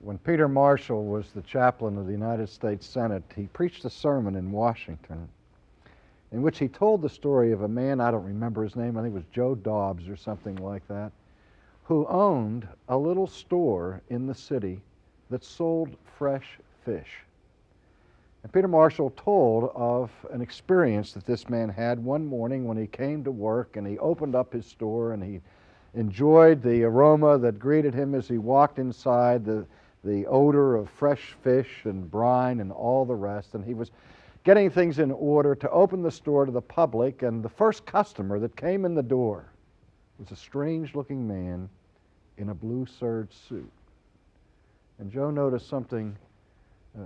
When Peter Marshall was the chaplain of the United States Senate, he preached a sermon in Washington in which he told the story of a man, I don't remember his name, I think it was Joe Dobbs or something like that, who owned a little store in the city that sold fresh fish. And Peter Marshall told of an experience that this man had one morning when he came to work, and he opened up his store and he enjoyed the aroma that greeted him as he walked inside, the odor of fresh fish and brine and all the rest, and he was getting things in order to open the store to the public, and the first customer that came in the door was a strange-looking man in a blue serge suit. And Joe noticed something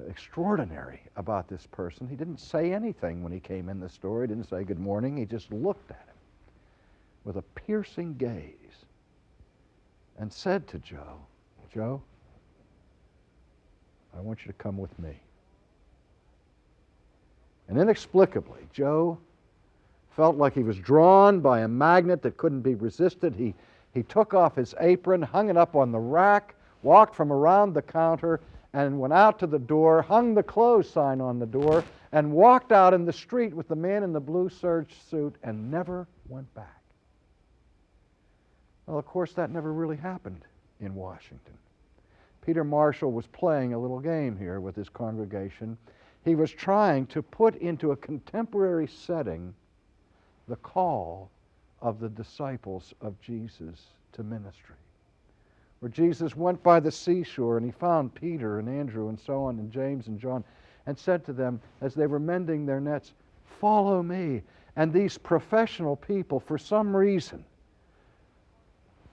extraordinary about this person. He didn't say anything when he came in the store. He didn't say good morning. He just looked at him with a piercing gaze and said to Joe, "Joe, I want you to come with me." And inexplicably, Joe felt like he was drawn by a magnet that couldn't be resisted. He took off his apron, hung it up on the rack, walked from around the counter, and went out to the door, hung the close sign on the door, and walked out in the street with the man in the blue serge suit and never went back. Well, of course, that never really happened in Washington. Peter Marshall was playing a little game here with his congregation. He was trying to put into a contemporary setting the call of the disciples of Jesus to ministry, where Jesus went by the seashore and he found Peter and Andrew and so on and James and John and said to them as they were mending their nets, "Follow me." And these professional people, for some reason,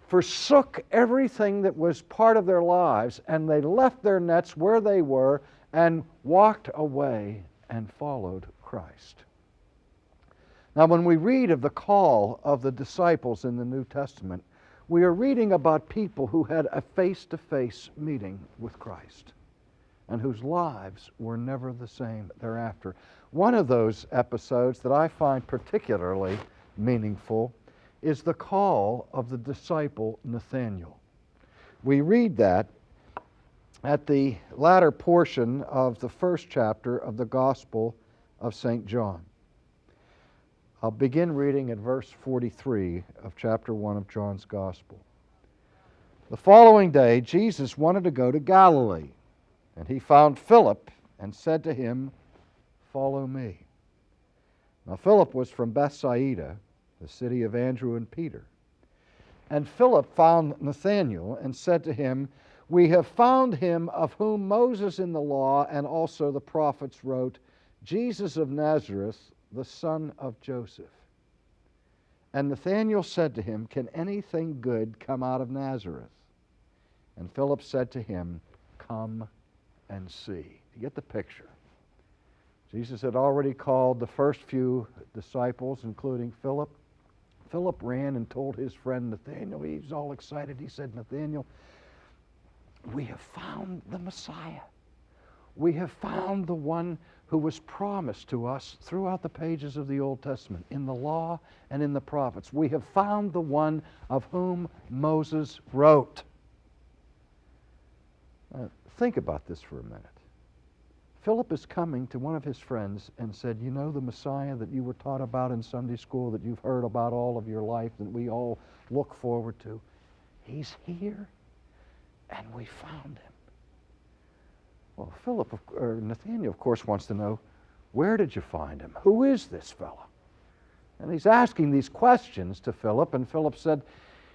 forsook everything that was part of their lives, and they left their nets where they were and walked away and followed Christ. Now, when we read of the call of the disciples in the New Testament, we are reading about people who had a face-to-face meeting with Christ and whose lives were never the same thereafter. One of those episodes that I find particularly meaningful is the call of the disciple Nathaniel. We read that at the latter portion of the first chapter of the Gospel of St. John. I'll begin reading at verse 43 of chapter 1 of John's Gospel. The following day, Jesus wanted to go to Galilee, and he found Philip and said to him, "Follow me." Now Philip was from Bethsaida, the city of Andrew and Peter. And Philip found Nathanael and said to him, "We have found him of whom Moses in the law and also the prophets wrote, Jesus of Nazareth, the son of Joseph." And Nathanael said to him, "Can anything good come out of Nazareth?" And Philip said to him, "Come and see." You get the picture. Jesus had already called the first few disciples, including Philip. Philip ran and told his friend Nathaniel. He was all excited. He said, "Nathaniel, we have found the Messiah. We have found the one who was promised to us throughout the pages of the Old Testament, in the law and in the prophets. We have found the one of whom Moses wrote." Think about this for a minute. Philip is coming to one of his friends and said, "You know the Messiah that you were taught about in Sunday school, that you've heard about all of your life, that we all look forward to? He's here, and we found him." Well, Nathaniel, of course, wants to know, where did you find him? Who is this fellow? And he's asking these questions to Philip, and Philip said,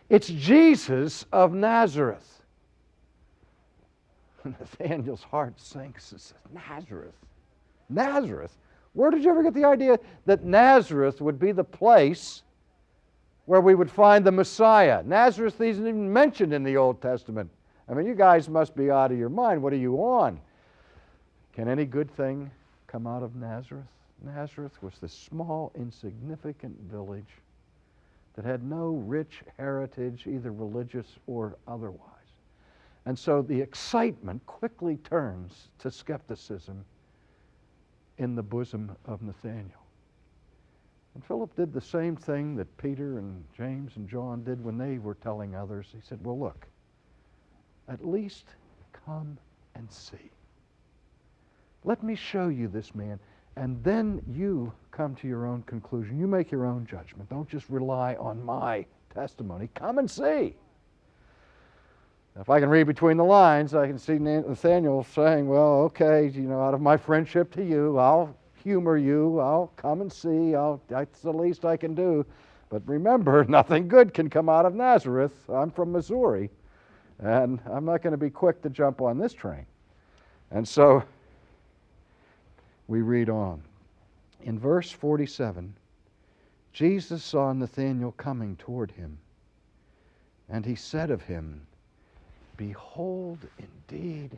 "It's Jesus of Nazareth." Nathaniel's heart sinks and says, "Nazareth? Nazareth? Where did you ever get the idea that Nazareth would be the place where we would find the Messiah? Nazareth isn't even mentioned in the Old Testament. I mean, you guys must be out of your mind. What are you on? Can any good thing come out of Nazareth?" Nazareth was this small, insignificant village that had no rich heritage, either religious or otherwise. And so the excitement quickly turns to skepticism in the bosom of Nathaniel. And Philip did the same thing that Peter and James and John did when they were telling others. He said, "Well, look, at least Come and see. Let me show you this man, and then you come to your own conclusion. You make your own judgment. Don't just rely on my testimony. Come and see. If I can read between the lines, I can see Nathaniel saying, well, okay, out of my friendship to you, I'll humor you. I'll come and see. That's the least I can do. But remember, nothing good can come out of Nazareth. I'm from Missouri, and I'm not going to be quick to jump on this train. And so we read on. In verse 47, Jesus saw Nathanael coming toward him, and he said of him, Behold, indeed,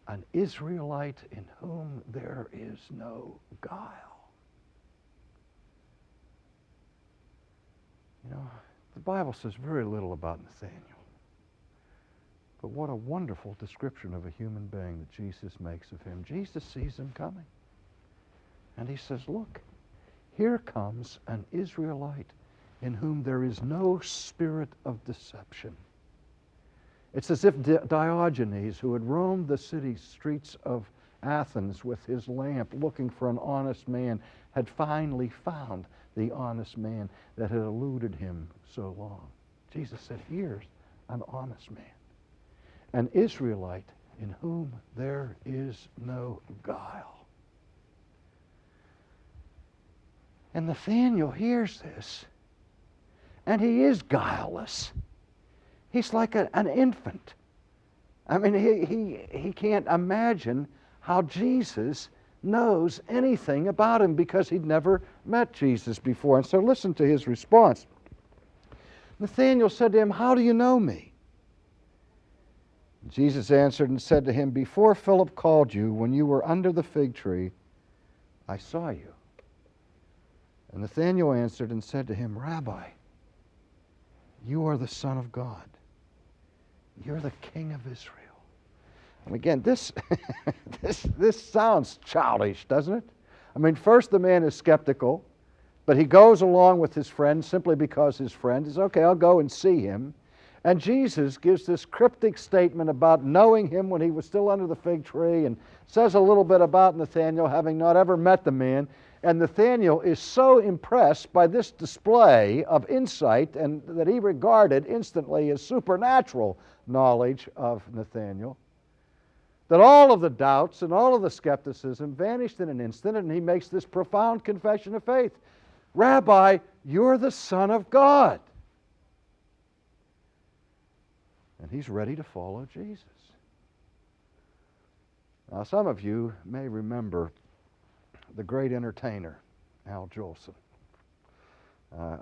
an Israelite in whom there is no guile. The Bible says very little about Nathaniel. But what a wonderful description of a human being that Jesus makes of him. Jesus sees him coming. And he says, look, here comes an Israelite in whom there is no spirit of deception. It's as if Diogenes, who had roamed the city streets of Athens with his lamp looking for an honest man, had finally found the honest man that had eluded him so long. Jesus said, here's an honest man, an Israelite in whom there is no guile. And Nathaniel hears this, and he is guileless. He's like an infant. I mean, he can't imagine how Jesus knows anything about him because he'd never met Jesus before. And so listen to his response. Nathanael said to him, How do you know me? Jesus answered and said to him, Before Philip called you, when you were under the fig tree, I saw you. And Nathanael answered and said to him, Rabbi, you are the Son of God. You're the King of Israel. And again, this sounds childish, doesn't it? I mean, first the man is skeptical, but he goes along with his friend simply because his friend is, okay, I'll go and see him. And Jesus gives this cryptic statement about knowing him when he was still under the fig tree and says a little bit about Nathanael having not ever met the man. And Nathanael is so impressed by this display of insight and that he regarded instantly as supernatural knowledge of Nathanael, that all of the doubts and all of the skepticism vanished in an instant, and he makes this profound confession of faith. Rabbi, you're the Son of God. And he's ready to follow Jesus. Now, some of you may remember the great entertainer, Al Jolson.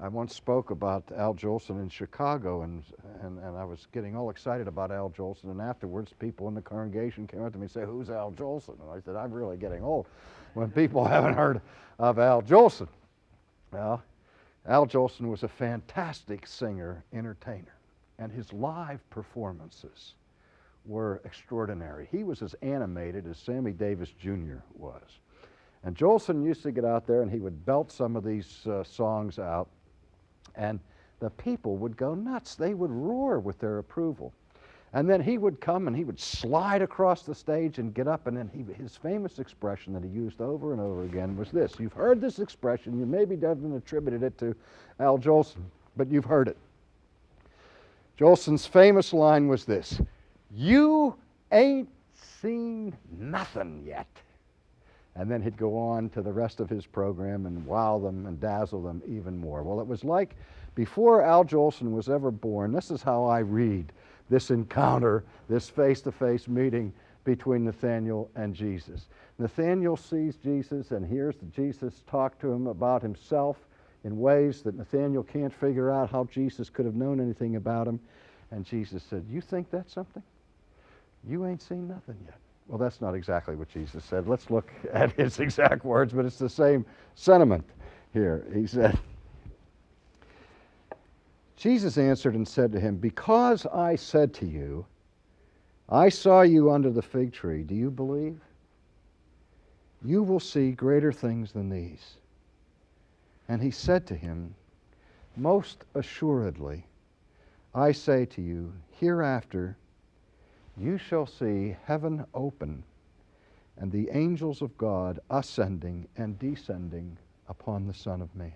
I once spoke about Al Jolson in Chicago, and I was getting all excited about Al Jolson, and afterwards people in the congregation came up to me and said, Who's Al Jolson? And I said, I'm really getting old when people haven't heard of Al Jolson. Well, Al Jolson was a fantastic singer, entertainer, and his live performances were extraordinary. He was as animated as Sammy Davis Jr. was. And Jolson used to get out there and he would belt some of these songs out, and the people would go nuts. They would roar with their approval. And then he would come and he would slide across the stage and get up, and then his famous expression that he used over and over again was this. You've heard this expression. You maybe haven't attributed it to Al Jolson, but you've heard it. Jolson's famous line was this: You ain't seen nothing yet. And then he'd go on to the rest of his program and wow them and dazzle them even more. Well, it was like before Al Jolson was ever born, this is how I read this encounter, this face-to-face meeting between Nathaniel and Jesus. Nathaniel sees Jesus and hears Jesus talk to him about himself in ways that Nathaniel can't figure out how Jesus could have known anything about him. And Jesus said, You think that's something? You ain't seen nothing yet. Well, that's not exactly what Jesus said. Let's look at his exact words, but it's the same sentiment here. He said, Jesus answered and said to him, Because I said to you, I saw you under the fig tree, do you believe? You will see greater things than these. And he said to him, Most assuredly, I say to you, hereafter you shall see heaven open and the angels of God ascending and descending upon the Son of Man.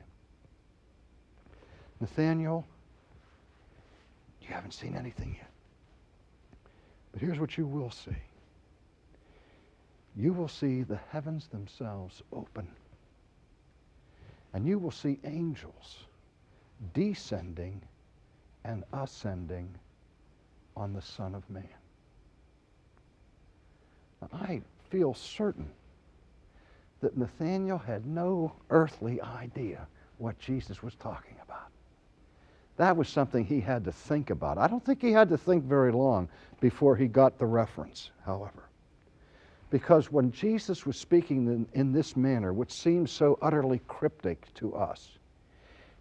Nathaniel, you haven't seen anything yet. But here's what you will see. You will see the heavens themselves open. And you will see angels descending and ascending on the Son of Man. Now, I feel certain that Nathaniel had no earthly idea what Jesus was talking about. That was something he had to think about. I don't think he had to think very long before he got the reference, however. Because when Jesus was speaking in this manner, which seems so utterly cryptic to us,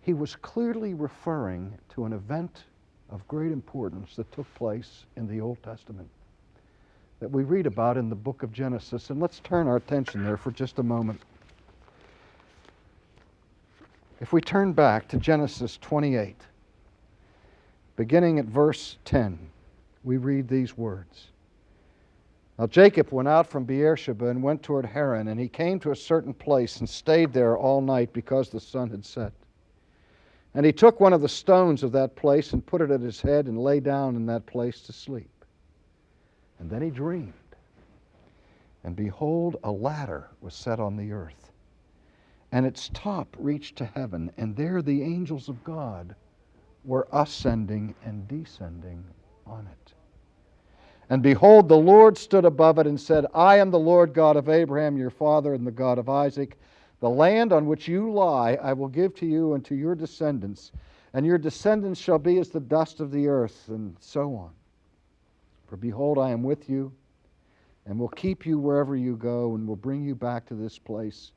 he was clearly referring to an event of great importance that took place in the Old Testament that we read about in the book of Genesis. And let's turn our attention there for just a moment. If we turn back to Genesis 28, beginning at verse 10, we read these words. Now Jacob went out from Beersheba and went toward Haran, and he came to a certain place and stayed there all night because the sun had set. And he took one of the stones of that place and put it at his head and lay down in that place to sleep. And then he dreamed, and behold, a ladder was set on the earth, and its top reached to heaven, and there the angels of God were ascending and descending on it. And behold, the Lord stood above it and said, I am the Lord God of Abraham, your father, and the God of Isaac. The land on which you lie I will give to you and to your descendants, and your descendants shall be as the dust of the earth, and so on. For behold, I am with you, and will keep you wherever you go, and will bring you back to this place.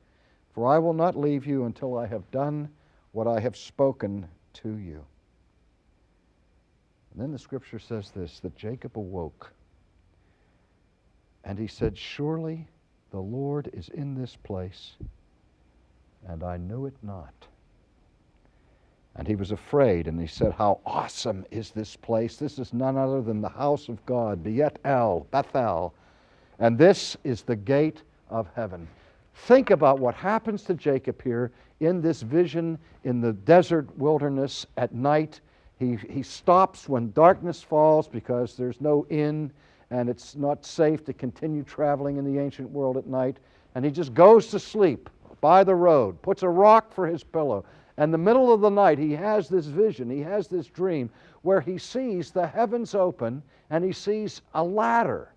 For I will not leave you until I have done what I have spoken to you. And then the scripture says this, that Jacob awoke, and he said, surely the Lord is in this place, and I knew it not. And he was afraid, and he said, how awesome is this place? This is none other than the house of God, Bethel, and this is the gate of heaven. Think about what happens to Jacob here in this vision in the desert wilderness at night. He stops when darkness falls because there's no inn and it's not safe to continue traveling in the ancient world at night. And he just goes to sleep by the road, puts a rock for his pillow. And in the middle of the night, he has this vision, he has this dream where he sees the heavens open and he sees a ladder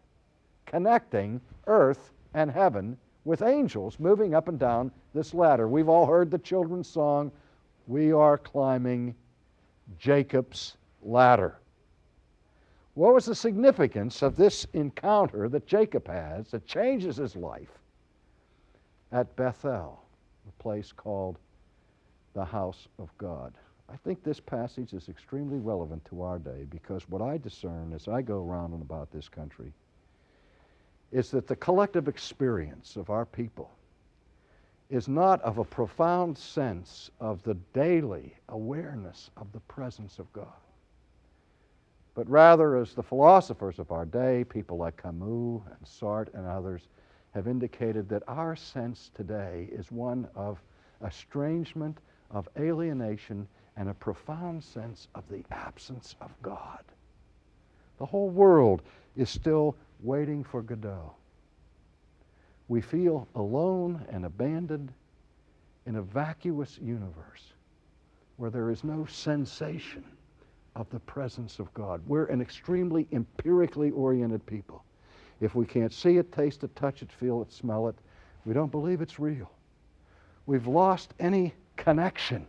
connecting earth and heaven with angels moving up and down this ladder. We've all heard the children's song, we are climbing Jacob's ladder. What was the significance of this encounter that Jacob has that changes his life at Bethel, a place called the house of God? I think this passage is extremely relevant to our day because what I discern as I go around and about this country is that the collective experience of our people is not of a profound sense of the daily awareness of the presence of God, but rather, as the philosophers of our day, people like Camus and Sartre and others, have indicated that our sense today is one of estrangement, of alienation, and a profound sense of the absence of God. The whole world is still waiting for Godot. We feel alone and abandoned in a vacuous universe where there is no sensation of the presence of God. We're an extremely empirically oriented people. If we can't see it, taste it, touch it, feel it, smell it, we don't believe it's real. We've lost any connection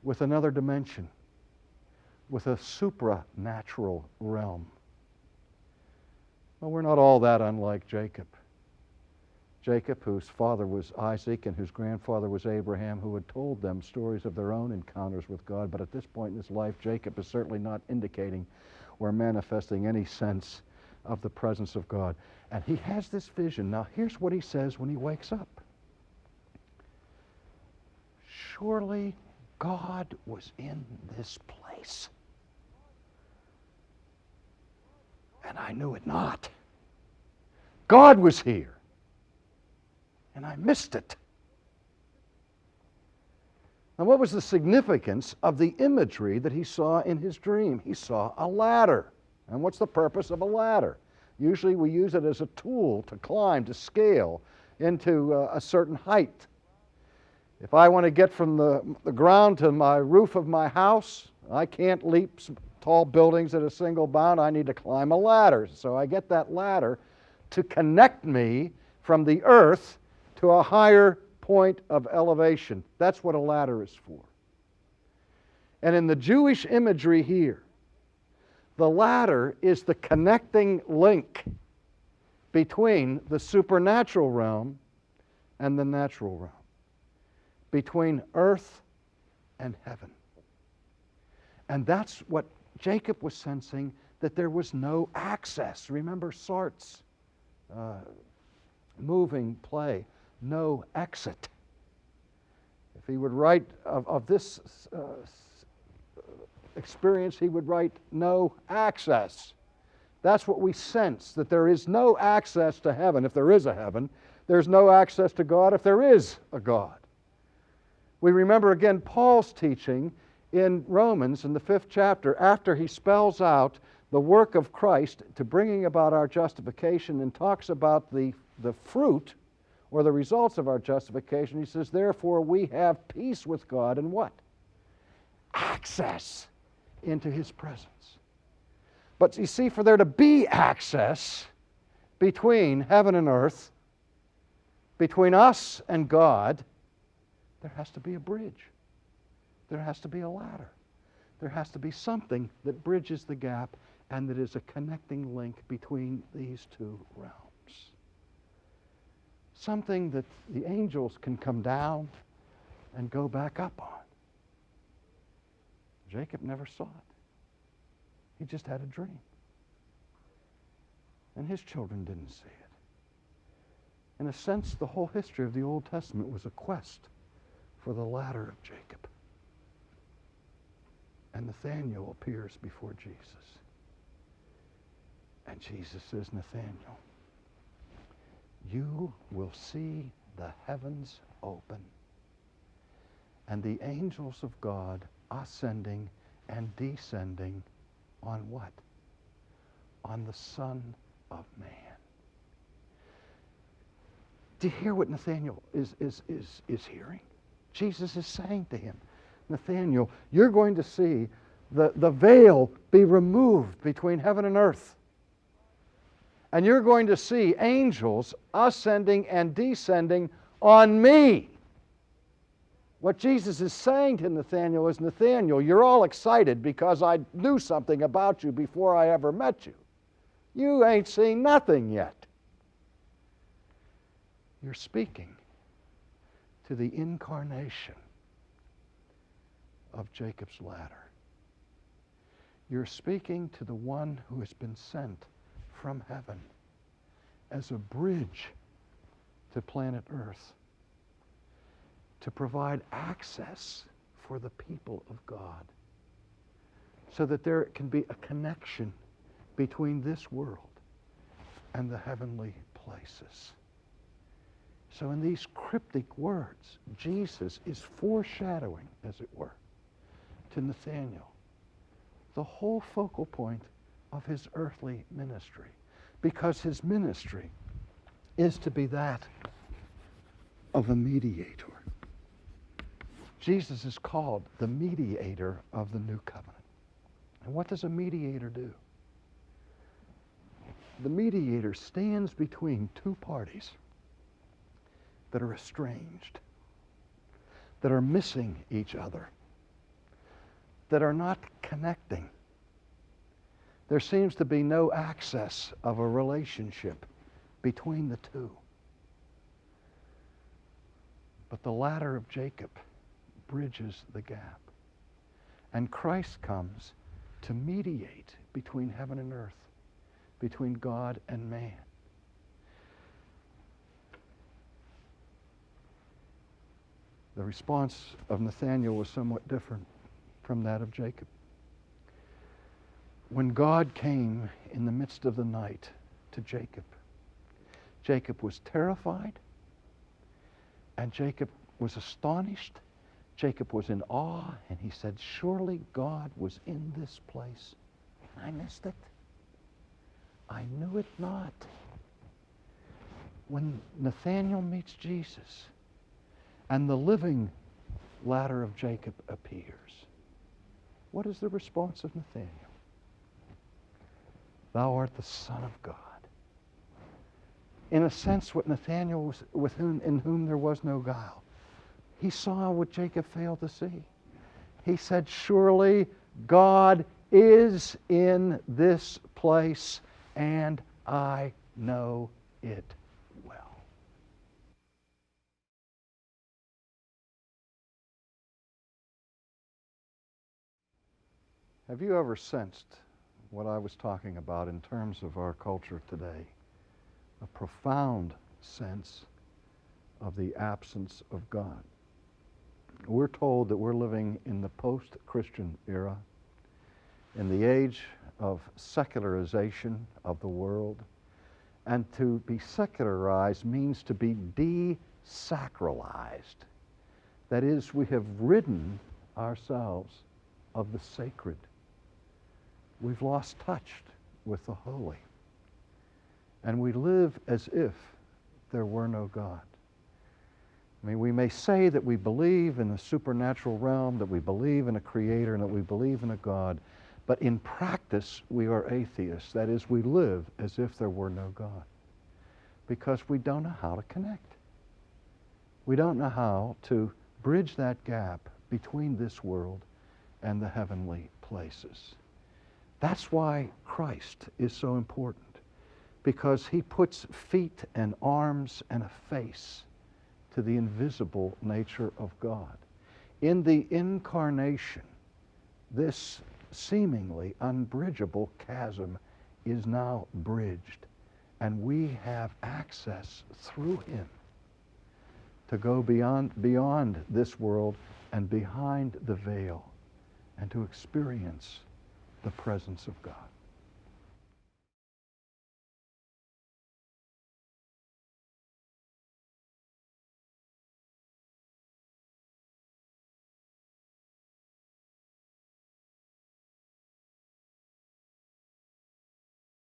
with another dimension, with a supranatural realm. Well, we're not all that unlike Jacob. Jacob, whose father was Isaac and whose grandfather was Abraham, who had told them stories of their own encounters with God. But at this point in his life, Jacob is certainly not indicating or manifesting any sense of the presence of God. And he has this vision. Now, here's what he says when he wakes up. Surely God was in this place. and I knew it not. God was here, and I missed it. Now, what was the significance of the imagery that he saw in his dream? He saw a ladder. And what's the purpose of a ladder? Usually we use it as a tool to climb, to scale into a certain height. If I want to get from the ground to my roof of my house, I can't leap tall buildings at a single bound. I need to climb a ladder. So I get that ladder to connect me from the earth to a higher point of elevation. That's what a ladder is for. And in the Jewish imagery here, the ladder is the connecting link between the supernatural realm and the natural realm, between earth and heaven. And that's what Jacob was sensing, that there was no access. Remember Sartre's moving play, no exit. If he would write of this experience, he would write no access. That's what we sense, that there is no access to heaven. If there is a heaven, there's no access to God if there is a God. We remember again Paul's teaching in Romans in the 5th chapter, after he spells out the work of Christ to bringing about our justification and talks about the fruit or the results of our justification. He says, therefore we have peace with God and what? Access into His presence. But you see, for there to be access between heaven and earth, between us and God, there has to be a bridge. There has to be a ladder. There has to be something that bridges the gap and that is a connecting link between these two realms. Something that the angels can come down and go back up on. Jacob never saw it. He just had a dream. And his children didn't see it. In a sense, the whole history of the Old Testament was a quest for the ladder of Jacob. And Nathaniel appears before Jesus. And Jesus says, Nathaniel, you will see the heavens open and the angels of God ascending and descending on what? On the Son of Man. Do you hear what Nathaniel is hearing? Jesus is saying to him, Nathaniel, you're going to see the veil be removed between heaven and earth. And you're going to see angels ascending and descending on me. What Jesus is saying to Nathaniel is, Nathaniel, you're all excited because I knew something about you before I ever met you. You ain't seen nothing yet. You're speaking to the incarnation of Jacob's ladder. You're speaking to the one who has been sent from heaven as a bridge to planet Earth to provide access for the people of God so that there can be a connection between this world and the heavenly places. So in these cryptic words, Jesus is foreshadowing, as it were, to Nathaniel the whole focal point of his earthly ministry, because his ministry is to be that of a mediator. Jesus is called the mediator of the new covenant. And what does a mediator do? The mediator stands between two parties that are estranged, that are missing each other, that are not connecting. There seems to be no access of a relationship between the two. But the ladder of Jacob bridges the gap. And Christ comes to mediate between heaven and earth, between God and man. The response of Nathaniel was somewhat different from that of Jacob. When God came in the midst of the night to Jacob. Jacob was terrified, and Jacob was astonished. Jacob was in awe, and he said, surely God was in this place. I missed it. I knew it not. When Nathaniel meets Jesus, and the living ladder of Jacob appears, what is the response of Nathaniel? Thou art the Son of God. In a sense, what Nathaniel was in whom there was no guile. He saw what Jacob failed to see. He said, surely God is in this place, and I know it well. Have you ever sensed what I was talking about in terms of our culture today? A profound sense of the absence of God. We're told that we're living in the post-Christian era, in the age of secularization of the world. And to be secularized means to be desacralized. That is, we have ridden ourselves of the sacred. We've lost touch with the holy. And we live as if there were no God. I mean, we may say that we believe in the supernatural realm, that we believe in a creator, and that we believe in a God, but in practice we are atheists. That is, we live as if there were no God, because we don't know how to connect. We don't know how to bridge that gap between this world and the heavenly places. That's why Christ is so important, because he puts feet and arms and a face to the invisible nature of God. In the incarnation, this seemingly unbridgeable chasm is now bridged, and we have access through him to go beyond this world and behind the veil, and to experience the presence of God.